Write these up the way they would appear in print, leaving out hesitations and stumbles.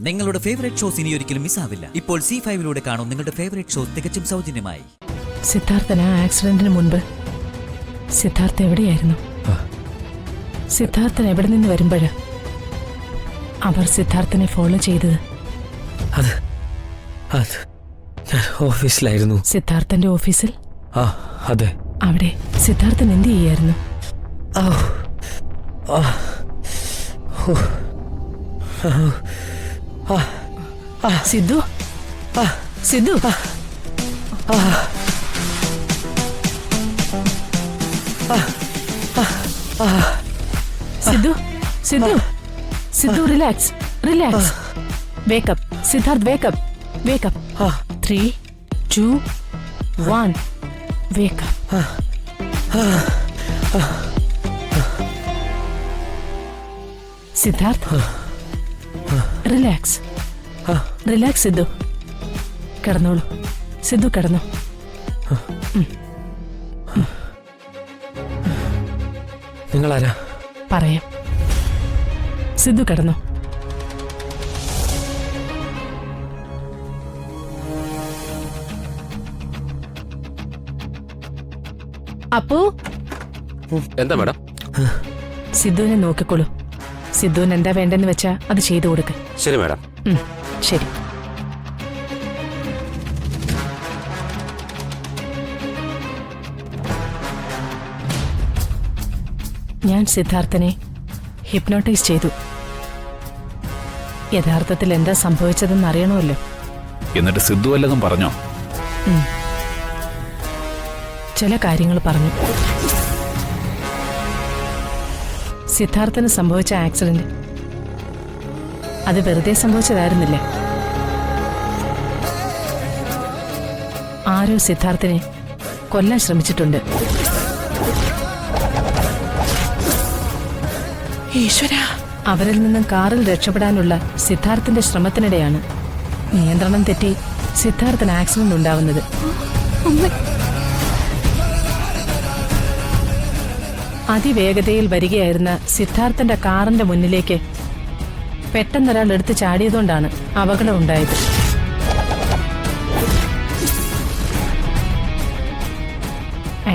നിങ്ങളുടെ favourite shows ഇനി ഒരിക്കലും മിസ്സാവില്ല. ഇപ്പോൾ C5 കാണും നിങ്ങളുടെ ഫേവറേറ്റ് ഷോസ് തികച്ചും സൗജന്യമായി. സിദ്ധാർത്ഥന ആക്സിഡന്റിന് മുൻപ് സിദ്ധാർത്ഥ എവിടെയായിരുന്നു? സിദ്ധാർത്ഥൻ എവിടെ നിന്ന് വരുമ്പോഴ് അവർ സിദ്ധാർത്ഥനെ ഫോളോ ചെയ്തത്? ഞാൻ ഓഫീസിലായിരുന്നു. സിദ്ധാർത്ഥന്റെ ഓഫീസിൽ? അതെ. അവിടെ സിദ്ധാർത്ഥൻ എന്ത് ചെയ്യായിരുന്നു? Sidhu, Sidhu, Sidhu, Sidhu, Sidhu, relax, relax. Wake up Siddharth, wake up, wake up. 3, 2, 1, wake up. Siddharth, relax, relax. Sidhu കിടന്നോളൂ. സിദ്ധു കിടന്നു. നിങ്ങളാരാ? പറയാം. സിദ്ധു കിടന്നു. അപ്പു. എന്താ മാഡം? സിദ്ധുവിനെ നോക്കിക്കോളൂ. സിദ്ധുവിന് എന്താ വേണ്ടെന്ന് വെച്ചാ അത് ചെയ്തു കൊടുക്ക്. ശരി മാഡം. ശരി. ഞാൻ സിദ്ധാർത്ഥനെ ഹിപ്നോട്ടൈസ് ചെയ്തു. യഥാർത്ഥത്തിൽ എന്താ സംഭവിച്ചതെന്ന് അറിയണമല്ലോ. എന്നിട്ട് സിദ്ധു വല്ലതും പറഞ്ഞോ? ചില കാര്യങ്ങൾ പറഞ്ഞു. സിദ്ധാർത്ഥന് സംഭവിച്ച ആക്സിഡന്റ് അത് വെറുതെ സംഭവിച്ചതായിരുന്നില്ല. ആരോ സിദ്ധാർത്ഥനെ കൊല്ലാൻ ശ്രമിച്ചിട്ടുണ്ട്. ഈശ്വരാ. അവരിൽ നിന്നും കാറിൽ രക്ഷപ്പെടാനുള്ള സിദ്ധാർത്ഥന്റെ ശ്രമത്തിനിടെയാണ് നിയന്ത്രണം തെറ്റി സിദ്ധാർത്ഥന് ആക്സിഡന്റ് ഉണ്ടാവുന്നത്. അതിവേഗതയിൽ വരികയായിരുന്ന സിദ്ധാർത്ഥന്റെ കാറിന്റെ മുന്നിലേക്ക് പെട്ടെന്നൊരാൾ എടുത്തു ചാടിയതുകൊണ്ടാണ് അപകടം ഉണ്ടായത്.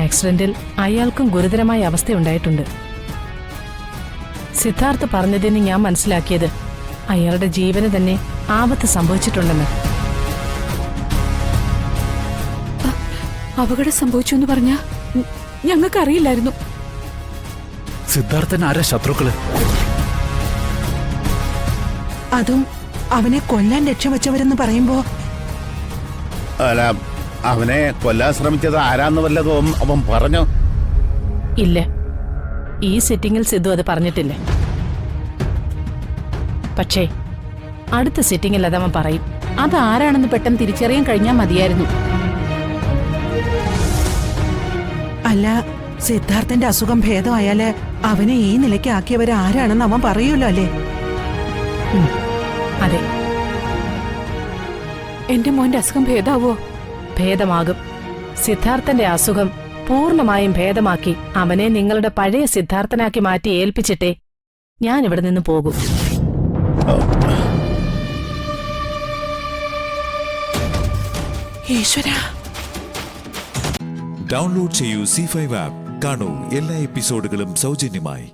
ആക്സിഡന്റിൽ അയാൾക്കും ഗുരുതരമായ അവസ്ഥയുണ്ടായിട്ടുണ്ട്. സിദ്ധാർത്ഥ് പറഞ്ഞതിന് ഞാൻ മനസ്സിലാക്കിയത് അയാളുടെ ജീവന് തന്നെ ആപത്ത് സംഭവിച്ചിട്ടുണ്ടെന്ന്. അപകടം സംഭവിച്ചു എന്ന് പറഞ്ഞാ ഞങ്ങൾക്കറിയില്ലായിരുന്നു. സിദ്ധാർത്ഥൻ ആരാ ശത്രുക്കള്? അതും അവനെ കൊല്ലാൻ രക്ഷവെച്ചവരെന്ന് പറയുമ്പോ അല്ല, അവനെ കൊല്ലാൻ ശ്രമിച്ചത് ആരാന്ന് വല്ലതും അവൻ പറഞ്ഞോ? ഇല്ല, ഈ സിറ്റിംഗിൽ സിദ്ധു അത് പറഞ്ഞിട്ടില്ല. പക്ഷേ അടുത്ത സിറ്റിംഗിൽ അതവൻ പറയും. അത് ആരാണെന്ന് പെട്ടെന്ന് തിരിച്ചറിയാൻ കഴിഞ്ഞാൽ മതിയായിരുന്നു. അല്ല, സിദ്ധാർത്ഥന്റെ അസുഖം ഭേദമായാല് അവനെ ഈ നിലയ്ക്ക് ആക്കിയവര് ആരാണെന്ന് അവൻ പറയൂല്ലോ അല്ലേ? അതെ. എന്റെ മോന്റെ അസുഖം ഭേദാവോ? ഭേദമാകും. സിദ്ധാർത്ഥന്റെ അസുഖം പൂർണ്ണമായും ഭേദമാക്കി അവനെ നിങ്ങളുടെ പഴയ സിദ്ധാർത്ഥനാക്കി മാറ്റി ഏൽപ്പിച്ചിട്ടേ ഞാൻ ഇവിടെ നിന്ന് പോകും. ഈശ്വരാ. ഡൗൺലോഡ് ചെയ്യൂ C5 ആപ്പ്. കാണൂ എല്ലാ എപ്പിസോഡുകളും സൗജന്യമായി.